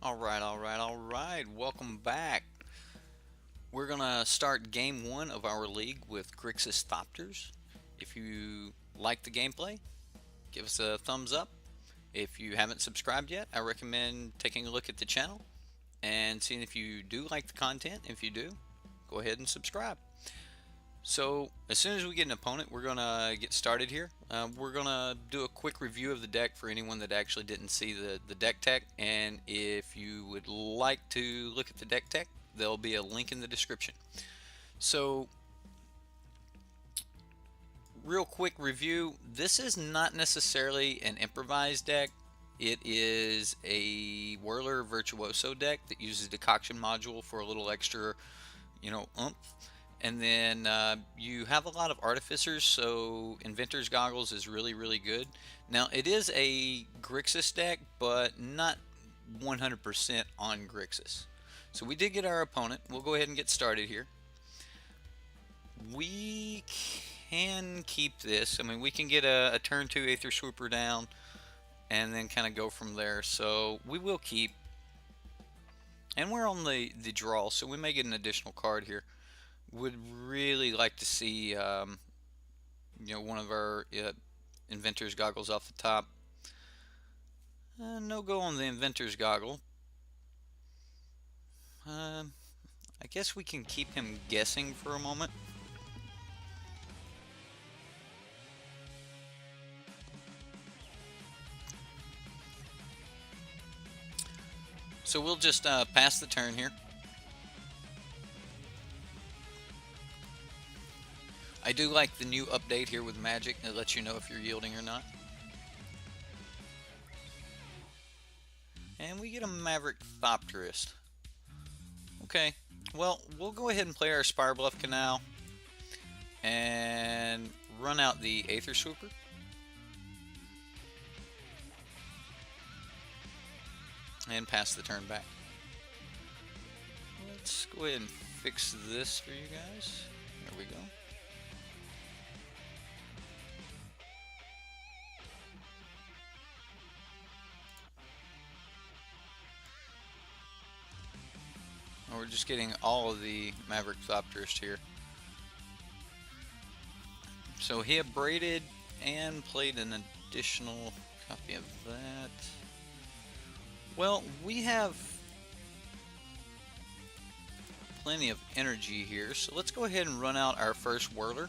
All right. Welcome back. We're gonna start game one of our league with Grixis Thopters. If you like the gameplay, give us a thumbs up. If you haven't subscribed yet, I recommend taking a look at the channel and seeing if you do like the content. If you do, go ahead and subscribe. So as soon as we get an opponent, we're gonna get started here. We're gonna do a quick review of the deck for anyone that actually didn't see the deck tech. And if you would like to look at the deck tech, there'll be a link in the description. So real quick review. This is not necessarily an improvised deck. It is a Whirler Virtuoso deck that uses Decoction module for a little extra, oomph. And then you have a lot of artificers, so Inventor's Goggles is really good. Now it is a Grixis deck, but not 100% on Grixis. So we did get our opponent. We'll go ahead and get started here. We can keep this. I mean, we can get a turn 2 Aether Swooper down and then kind of go from there. So we will keep. And we're on the draw, so we may get an additional card here. Would really like to see one of our Inventor's Goggles off the top. No go on the Inventor's Goggle. I guess we can keep him guessing for a moment. So we'll just pass the turn here. I do like the new update here with Magic. It lets you know if you're yielding or not. And we get a Maverick Thopterist. Okay, well, we'll go ahead and play our Spire Bluff Canal and run out the Aether Swooper. And pass the turn back. Let's go ahead and fix this for you guys. There we go. We're just getting all of the Maverick Thopterist here. So he abraded and played an additional copy of that. Well, we have plenty of energy here, so let's go ahead and run out our first Whirler.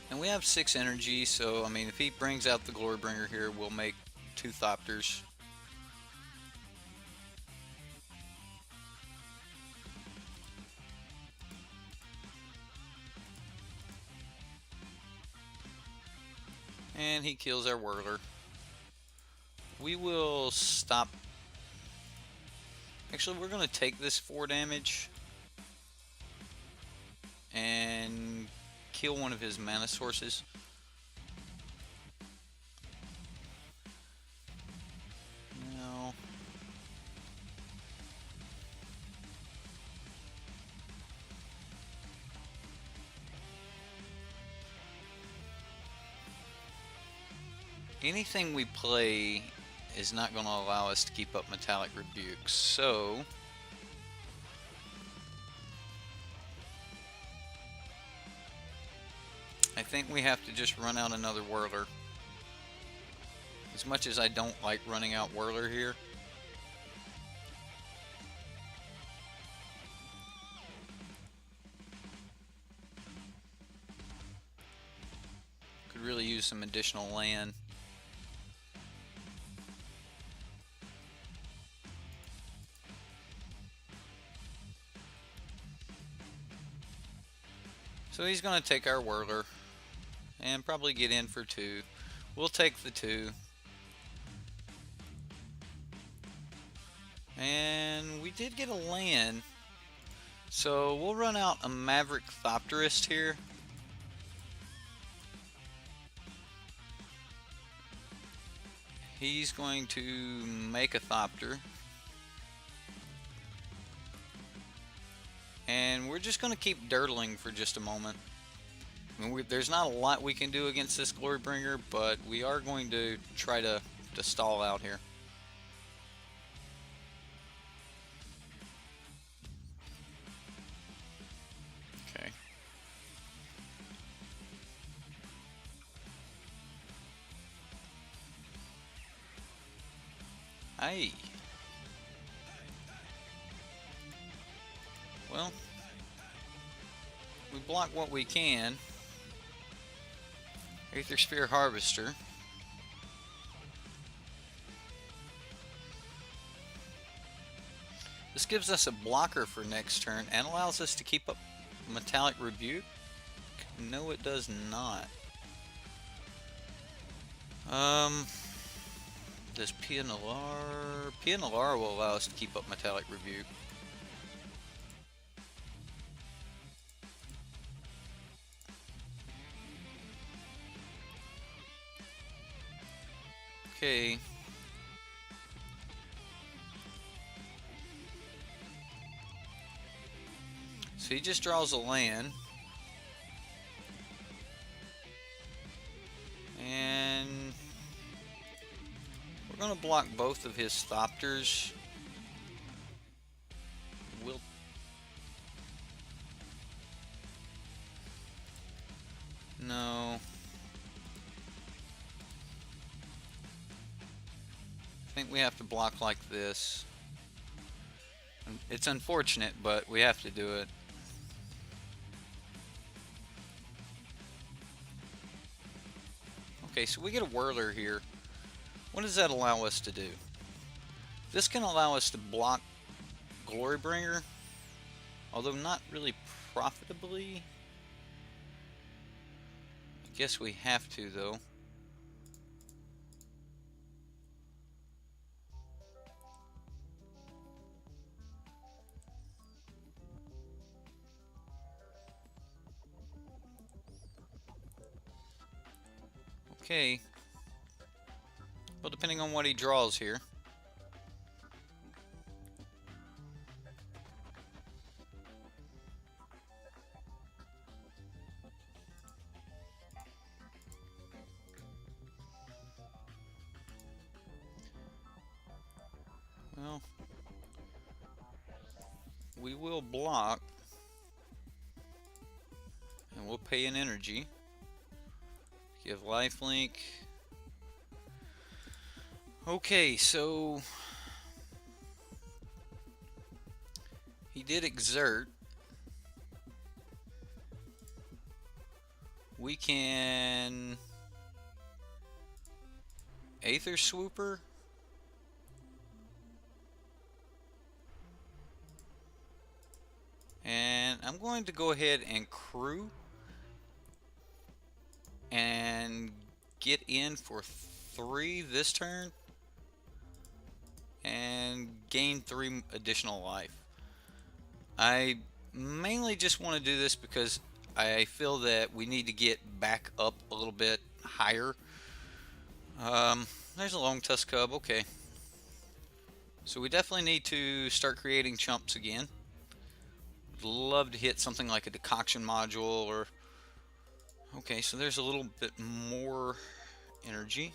And we have 6 energy, so I mean, if he brings out the Glorybringer here, we'll make 2 Thopters. And he kills our Whirler. We will stop. Actually, we're going to take this 4 damage and kill one of his mana sources. No. Anything we play is not going to allow us to keep up Metallic Rebuke, so I think we have to just run out another Whirler. As much as I don't like running out Whirler here. Could really use some additional land. So he's going to take our Whirler and probably get in for 2. We'll take the 2. And we did get a land. So we'll run out a Maverick Thopterist here. He's going to make a Thopter. And we're just going to keep dirtling for just a moment. I mean, there's not a lot we can do against this Glorybringer, but we are going to try to stall out here. Okay. Aye. Well, we block what we can. Aether Spear Harvester. This gives us a blocker for next turn and allows us to keep up Metallic Rebuke. No, it does not. Does Pianalar? Pianalar will allow us to keep up Metallic Rebuke. Okay. So he just draws a land. And we're going to block both of his Thopters. We'll... No. I think we have to block like this. It's unfortunate, but we have to do it. Okay, so we get a Whirler here. What does that allow us to do? This can allow us to block Glorybringer, although not really profitably. I guess we have to, though. Okay. Well, depending on what he draws here. Well, we will block. And we'll pay an energy. Give lifelink. Okay, so he did exert. We can Aether Swooper. And I'm going to go ahead and crew and get in for 3 this turn and gain 3 additional life. I mainly just want to do this because I feel that we need to get back up a little bit higher. There's a Long Tusk Cub, okay. So we definitely need to start creating chumps again. Would love to hit something like a decoction module or... Okay, so there's a little bit more energy.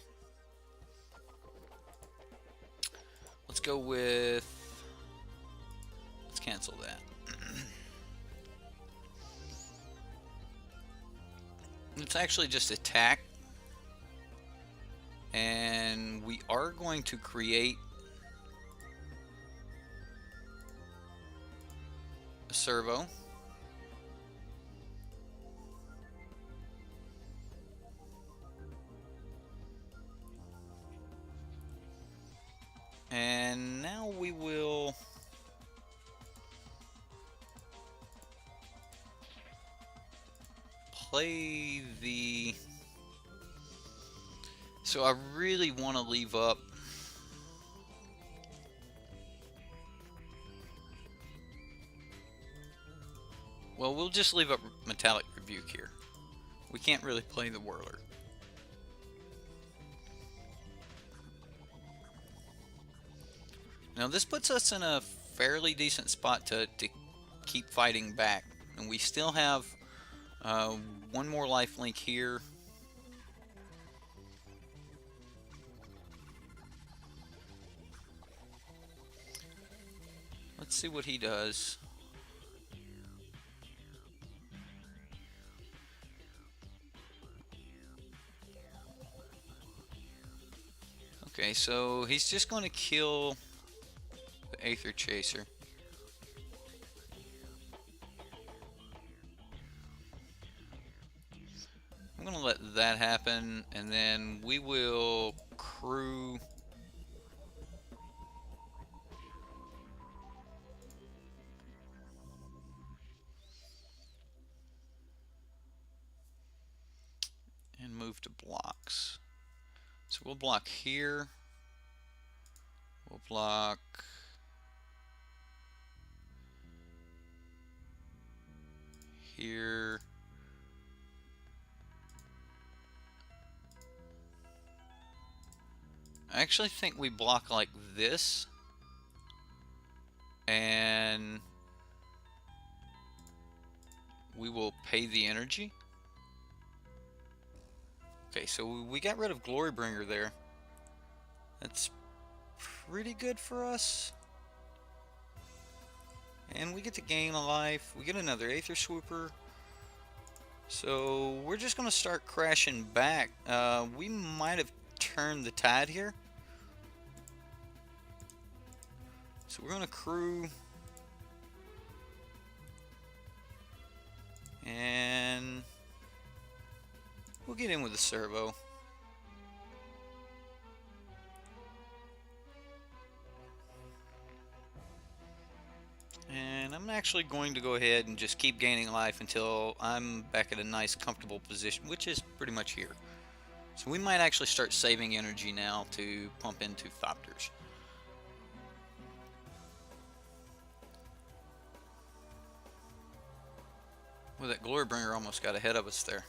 Let's go with... Let's cancel that. Let's actually just attack. And we are going to create a servo. And now we will play the... So I really want to leave up well, we'll just leave up Metallic Rebuke here. We can't really play the Whirler. Now this puts us in a fairly decent spot to keep fighting back. And we still have Uh, one more life link here. Let's see what he does. Okay, so he's just going to kill the Aether Chaser. I'm going to let that happen, and then we will crew. And move to blocks. So we'll block here. We'll block here. I actually think we block like this. And we will pay the energy. Okay, so we got rid of Glorybringer there. That's pretty good for us. And we get to gain a life. We get another Aether Swooper. So we're just going to start crashing back. We might have turned the tide here. So we're going to crew. And we'll get in with the servo. And I'm actually going to go ahead and just keep gaining life until I'm back at a nice comfortable position, which is pretty much here. So we might actually start saving energy now to pump into Thopters. Well, that Glorybringer almost got ahead of us there.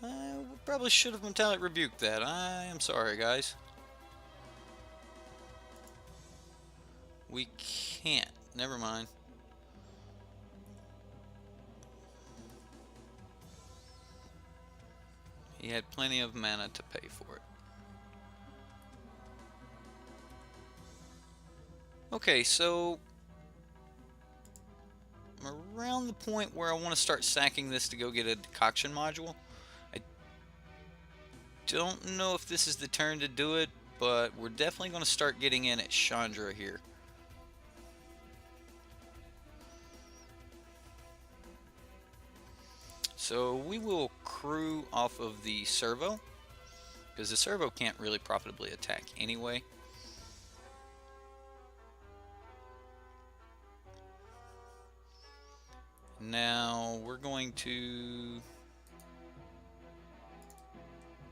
We probably should have Metallic Rebuked that. I am sorry, guys. We can't. Never mind. He had plenty of mana to pay for it. Okay, so I'm around the point where I want to start sacking this to go get a decoction module. I don't know if this is the turn to do it, but we're definitely going to start getting in at Chandra here. So we will crew off of the servo, because the servo can't really profitably attack anyway. Now we're going to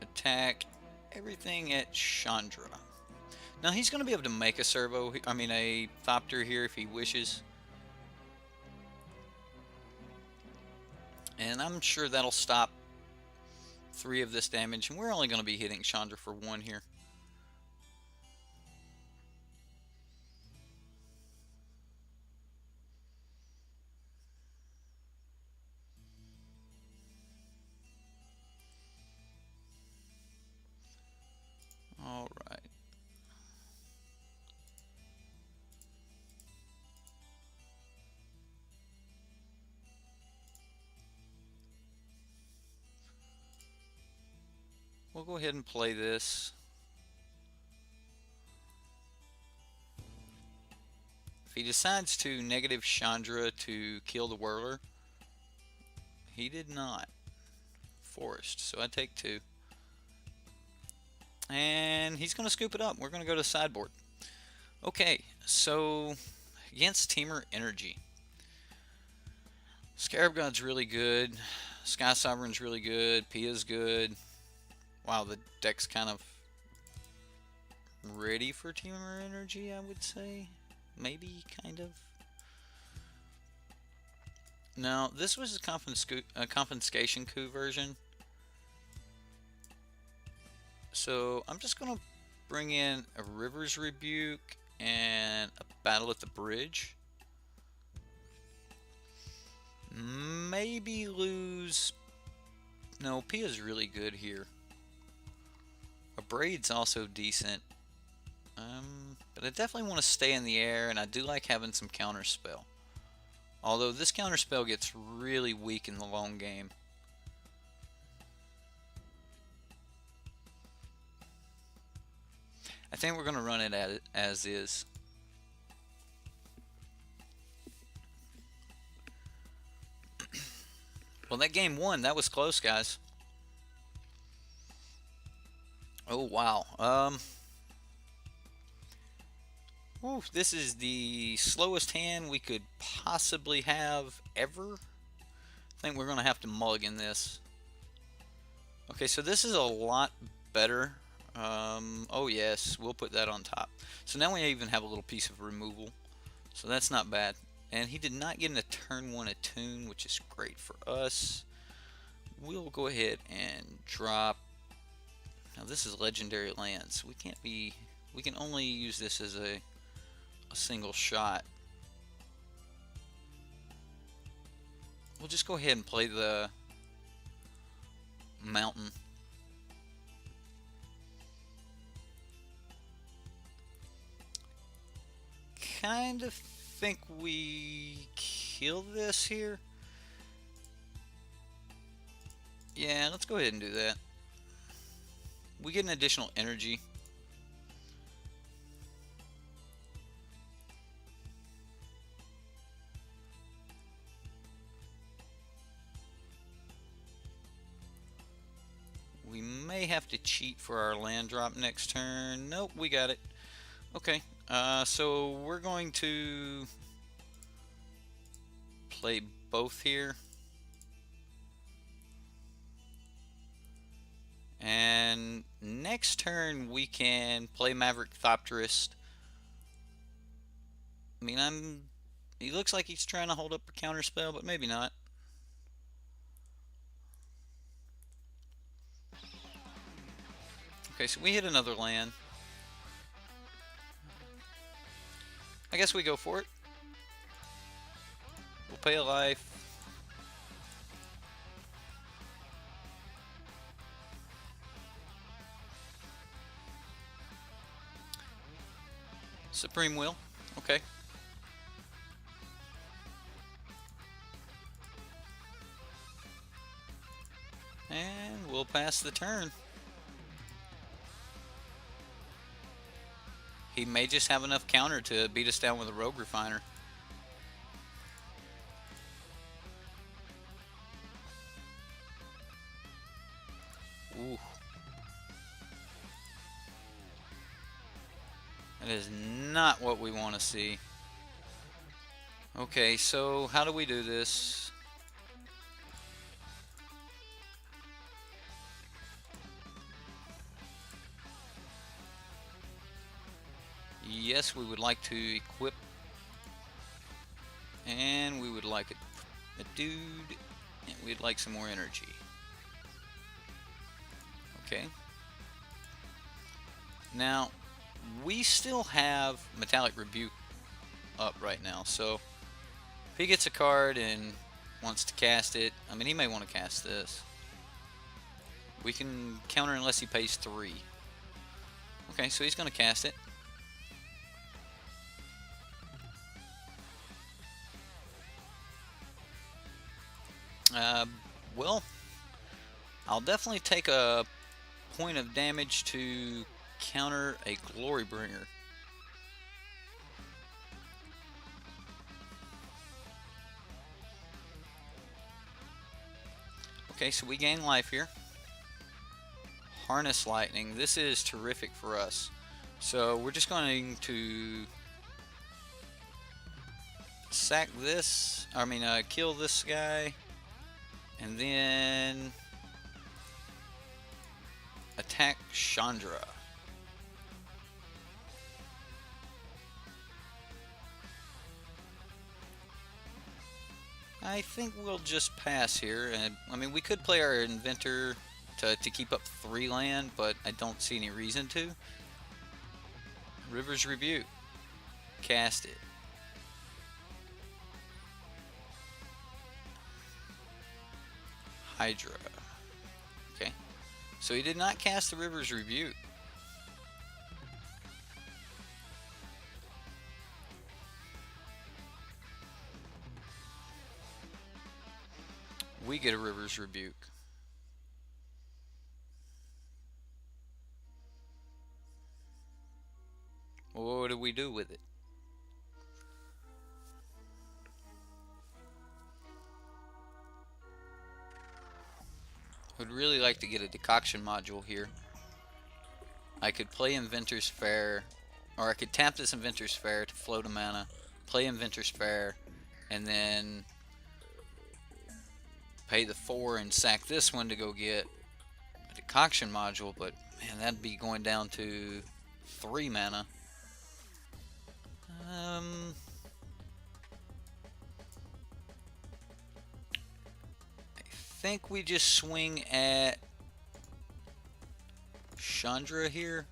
attack everything at Chandra. Now he's going to be able to make a servo, I mean a Thopter here if he wishes. And I'm sure that'll stop 3 of this damage, and we're only going to be hitting Chandra for 1 here. All right. We'll go ahead and play this. If he decides to negative Chandra to kill the Whirler, he did not. Forest, so I take 2. And he's going to scoop it up. We're going to go to sideboard. Okay, so against Temur Energy, Scarab God's really good. Sky Sovereign's really good. Pia's good. Wow, the deck's kind of ready for Temur Energy, I would say. Maybe, kind of. Now, this was a confiscation coup version. So, I'm just going to bring in a River's Rebuke and a Battle at the Bridge. Maybe lose. No, Pia's really good here. A Braid's also decent. But I definitely want to stay in the air, and I do like having some counter spell. Although this counter spell gets really weak in the long game. I think we're going to run it as is. Well, that game won. That was close, guys. Oh, wow. Ooh, this is the slowest hand we could possibly have ever. I think we're going to have to mulligan this. Okay, so this is a lot better. Oh yes, we'll put that on top. So now we even have a little piece of removal. So that's not bad. And he did not get in a turn 1 attune, which is great for us. We'll go ahead and drop. Now this is legendary lands. We can't be. We can only use this as a single shot. We'll just go ahead and play the mountain. Kind of think we kill this here. Yeah, let's go ahead and do that. We get an additional energy. We may have to cheat for our land drop next turn. Nope, we got it. Okay, so we're going to play both here. And next turn we can play Maverick Thopterist. I mean, he looks like he's trying to hold up a counter spell, but maybe not. Okay, so we hit another land. I guess we go for it. We'll pay a life. Supreme Will. Okay. And we'll pass the turn. He may just have enough counter to beat us down with a Rogue Refiner. Ooh. That is not what we want to see. Okay, so how do we do this? Yes, we would like to equip. And we would like a dude. And we'd like some more energy. Okay. Now, we still have Metallic Rebuke up right now, so if he gets a card and wants to cast it, I mean, he may want to cast this. We can counter unless he pays 3. Okay, so he's going to cast it. Well, I'll definitely take a point of damage to counter a Glory Bringer. Okay, so we gain life here. Harness Lightning. This is terrific for us. So we're just going to sack this. I mean, kill this guy. And then attack Chandra. I think we'll just pass here. And I mean, we could play our Inventor to keep up 3 land, but I don't see any reason to. River's Rebuke. Cast it. Hydra. Okay. So he did not cast the River's Rebuke. We get a River's Rebuke. Well, what do we do with it? Would really like to get a decoction module here. I could play Inventor's Fair, or I could tap this Inventor's Fair to float a mana, play Inventor's Fair, and then pay the 4 and sack this one to go get a decoction module, but man, that'd be going down to 3 mana. I think we just swing at Chandra here.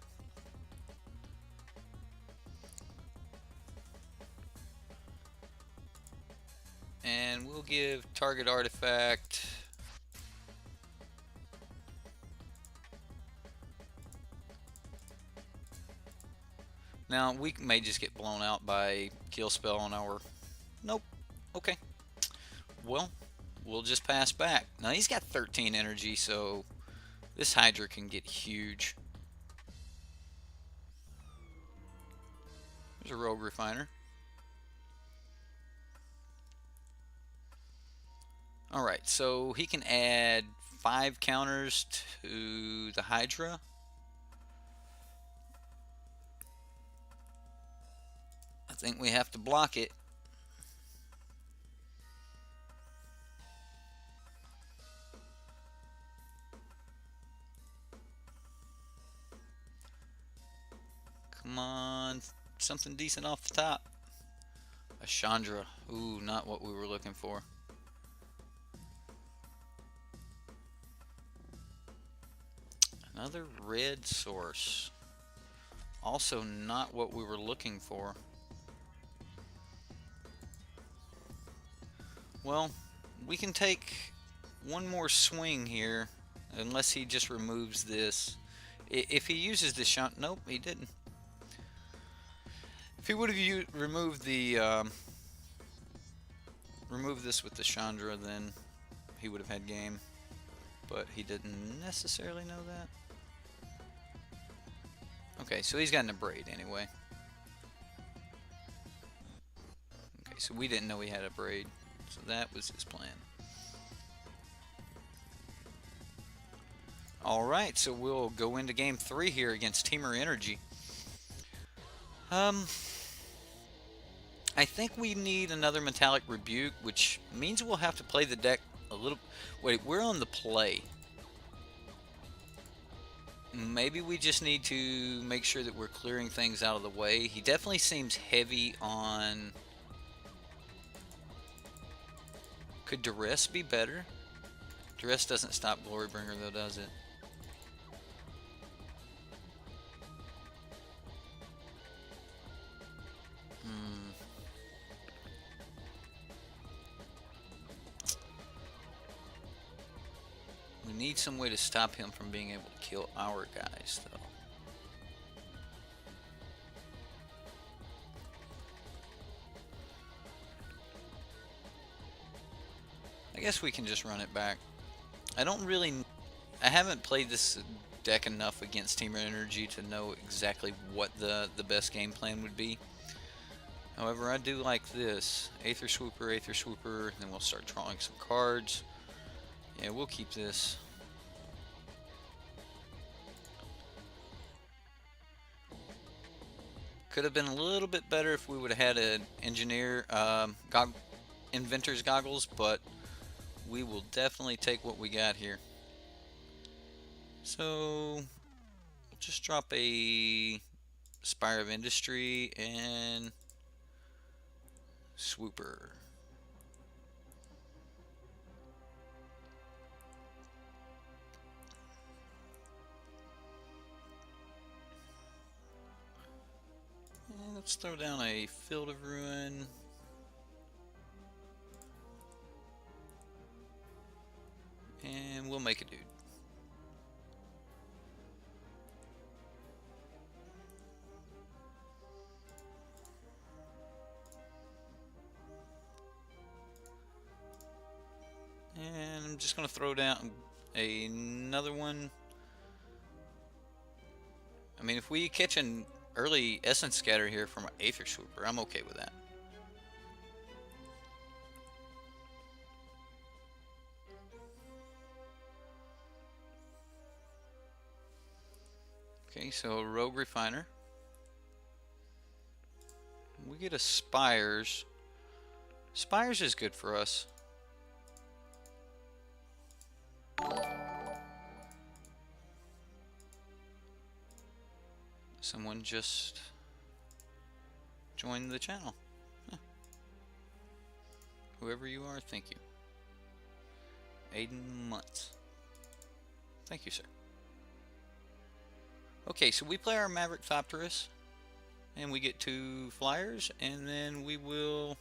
And we'll give target artifact now. We may just get blown out by kill spell on our nope. Okay, well, we'll just pass back. Now he's got 13 energy, so this Hydra can get huge. There's a Rogue Refiner. Alright, so he can add 5 counters to the Hydra. I think we have to block it. Come on, something decent off the top. A Chandra. Ooh, not what we were looking for. Another red source. Also not what we were looking for. Well, we can take one more swing here, unless he just removes this. If he uses the Chandra, nope, he didn't. If he would have removed the removed this with the Chandra, then he would have had game. But he didn't necessarily know that. Okay, so he's got an Abrade anyway. Okay, so we didn't know he had a Abrade, so that was his plan. Alright, so we'll go into game 3 here against Temur Energy. I think we need another Metallic Rebuke, which means we'll have to play the deck a little... Wait, we're on the play. Maybe we just need to make sure that we're clearing things out of the way. He definitely seems heavy on... Could Duress be better? Duress doesn't stop Glorybringer though, does it? We need some way to stop him from being able to kill our guys, though. I guess we can just run it back. I haven't played this deck enough against Temur Energy to know exactly what the best game plan would be. However, I do like this. Aether Swooper, then we'll start drawing some cards. Yeah, we'll keep this. Could have been a little bit better if we would have had an Inventor's Goggles, but we will definitely take what we got here. So, we'll just drop a Spire of Industry and Swooper. And let's throw down a Field of Ruin. And we'll make a dude. And I'm just going to throw down another one. I mean, if we catch an early Essence Scatter here from an Aether Swooper, I'm okay with that. Okay, so Rogue Refiner. We get a Spires. Spires is good for us. Someone just joined the channel. Huh. Whoever you are, thank you. Aiden Muntz. Thank you, sir. Okay, so we play our Maverick Thopters, and we get 2 flyers, and then we will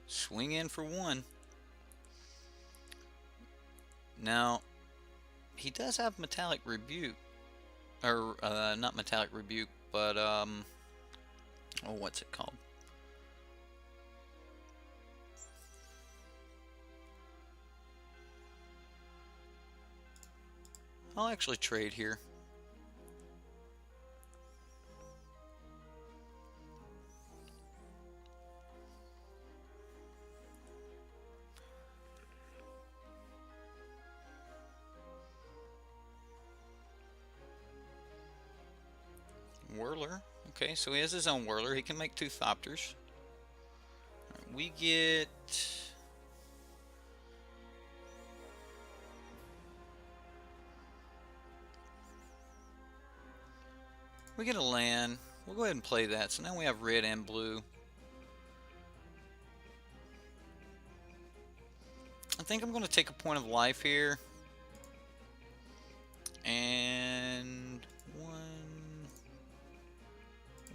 swing in for 1. Now, he does have Metallic Rebuke, or not Metallic Rebuke, but oh, what's it called? I'll actually trade here. Whirler. Okay, so he has his own Whirler. He can make 2 Thopters. Right, we get... We get a land. We'll go ahead and play that. So now we have red and blue. I think I'm going to take a point of life here. And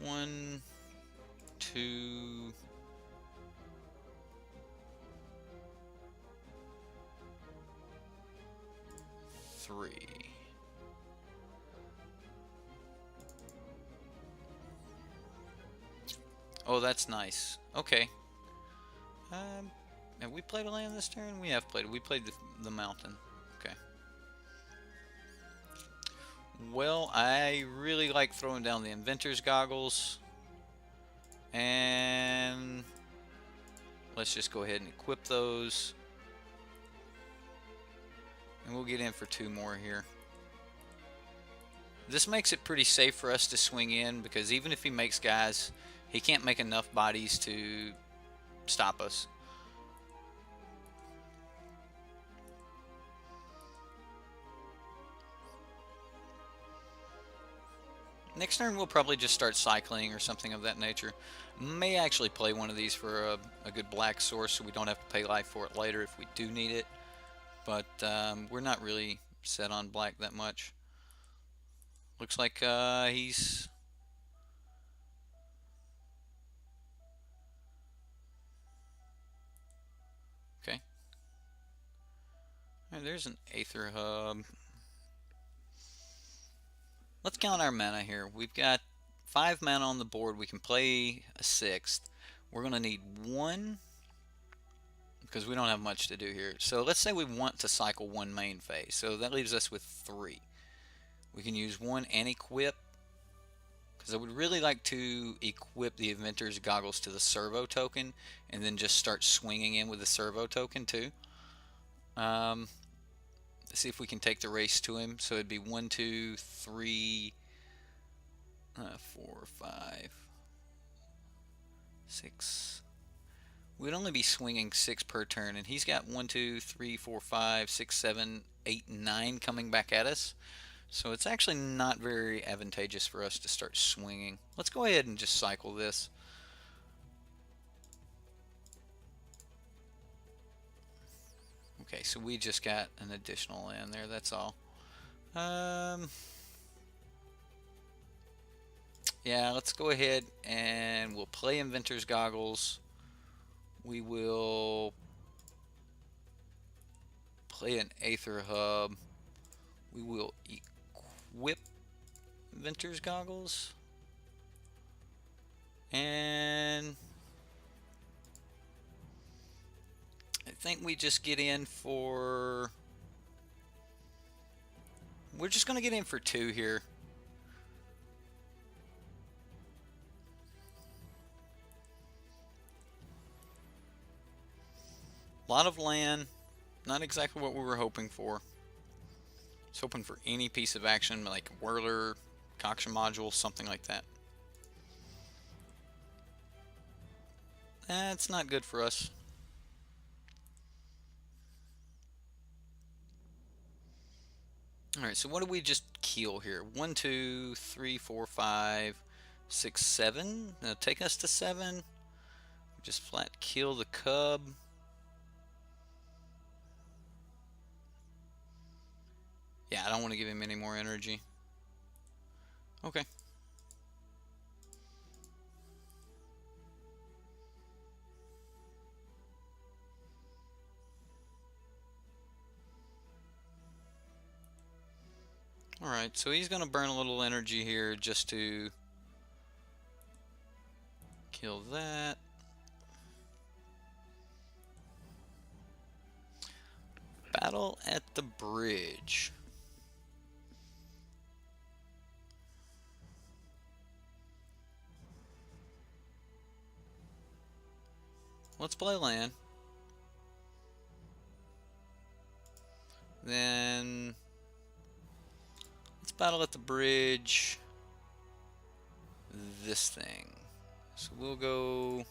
1, 2, 3. Oh, that's nice. Okay. Have we played a land this turn? We have played. We played the mountain. Okay. Well, I really like throwing down the Inventor's Goggles. And let's just go ahead and equip those. And we'll get in for 2 more here. This makes it pretty safe for us to swing in, because even if he makes guys, he can't make enough bodies to stop us. Next turn we'll probably just start cycling or something of that nature. May actually play one of these for a good black source so we don't have to pay life for it later if we do need it. But we're not really set on black that much. Looks like he's... Okay. Alright, there's an Aether Hub. Let's count our mana here. We've got 5 mana on the board. We can play a 6th. We're going to need 1, because we don't have much to do here. So let's say we want to cycle 1 main phase. So that leaves us with 3. We can use 1 and equip, because I would really like to equip the Inventor's Goggles to the Servo token, and then just start swinging in with the Servo token too. Let's see if we can take the race to him. So it'd be 1, 2, 3, 4, 5, 6. We'd only be swinging 6 per turn, and he's got 1, 2, 3, 4, 5, 6, 7, 8, 9 coming back at us. So it's actually not very advantageous for us to start swinging. Let's go ahead and just cycle this. Okay, so we just got an additional land there, that's all. Yeah, let's go ahead and we'll play Inventor's Goggles. We will play an Aether Hub. We will equip Venter's goggles. And I think we just get in for... We're just going to get in for 2 here. A lot of land. Not exactly what we were hoping for. I was hoping for any piece of action, like Whirler, Coction Module, something like that. That's not good for us. Alright, so what do we just kill here? 1, 2, 3, 4, 5, 6, 7. Now take us to 7. Just flat kill the cub. Yeah, I don't want to give him any more energy. Okay. Alright, so he's going to burn a little energy here just to kill that. Battle at the bridge. Let's play land. Then let's battle at the bridge. This thing. So we'll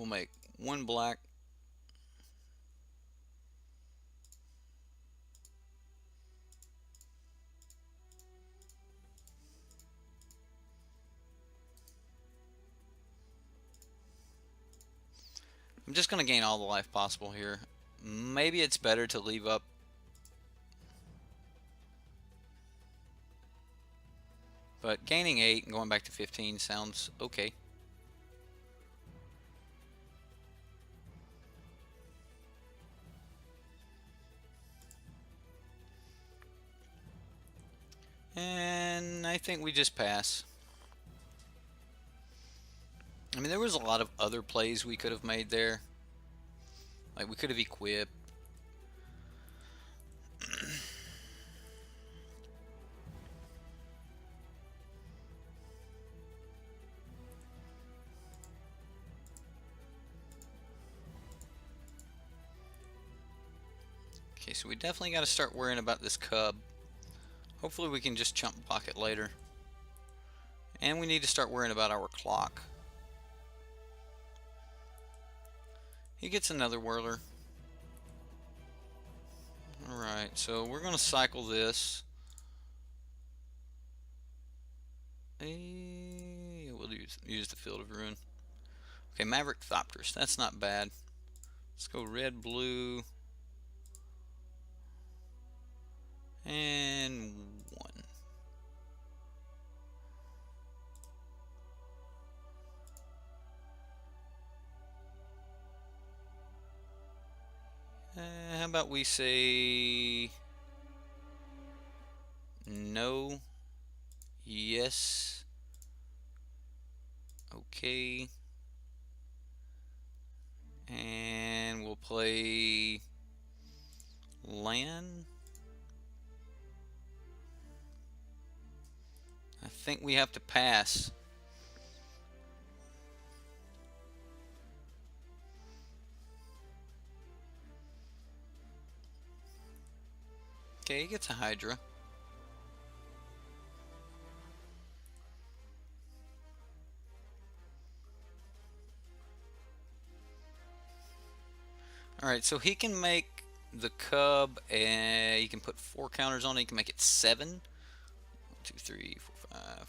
make 1 black. I'm just going to gain all the life possible here. Maybe it's better to leave up. But gaining 8 and going back to 15 sounds okay. And I think we just pass. I mean, there was a lot of other plays we could have made there. Like, we could have equipped. Okay, so we definitely got to start worrying about this cub. Hopefully we can just chump block it later. And we need to start worrying about our clock. He gets another whirler. Alright, so we're going to cycle this. We'll use the Field of Ruin. Okay, Maverick Thopters. That's not bad. Let's go red, blue. And 1. How about we say no, yes, okay, and we'll play land. I think we have to pass. Okay, he gets a Hydra. Alright, so he can make the cub, and he can put 4 counters on it. He can make it 7. 1, 2, 3, 4, 5.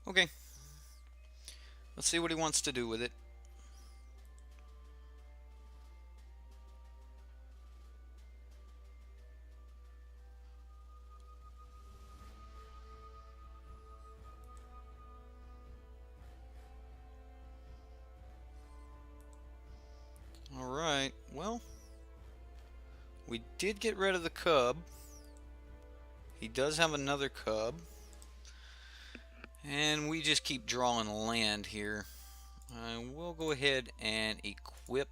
Okay. Let's see what he wants to do with it. We did get rid of the cub. He does have another cub. And we just keep drawing land here. We'll go ahead and equip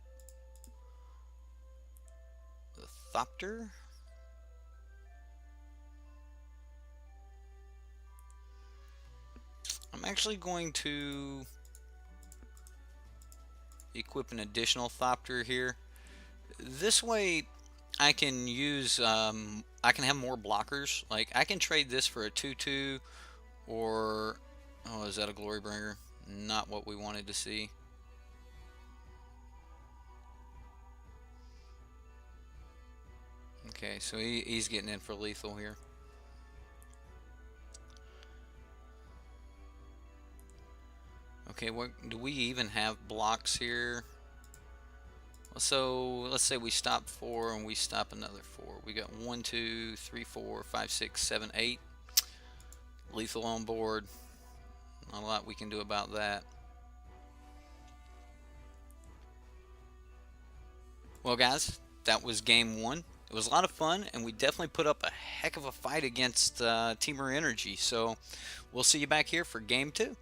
the Thopter. I'm actually going to equip an additional Thopter here. This way I can use, I can have more blockers. Like, I can trade this for a 2-2 or, oh, is that a Glorybringer? Not what we wanted to see. Okay, so he's getting in for lethal here. Okay, what do we even have blocks here? So let's say we stop 4 and we stop another 4. We got 1, 2, 3, 4, 5, 6, 7, 8. Lethal on board. Not a lot we can do about that. Well, guys, that was game 1. It was a lot of fun, and we definitely put up a heck of a fight against Temur Energy. So we'll see you back here for game 2.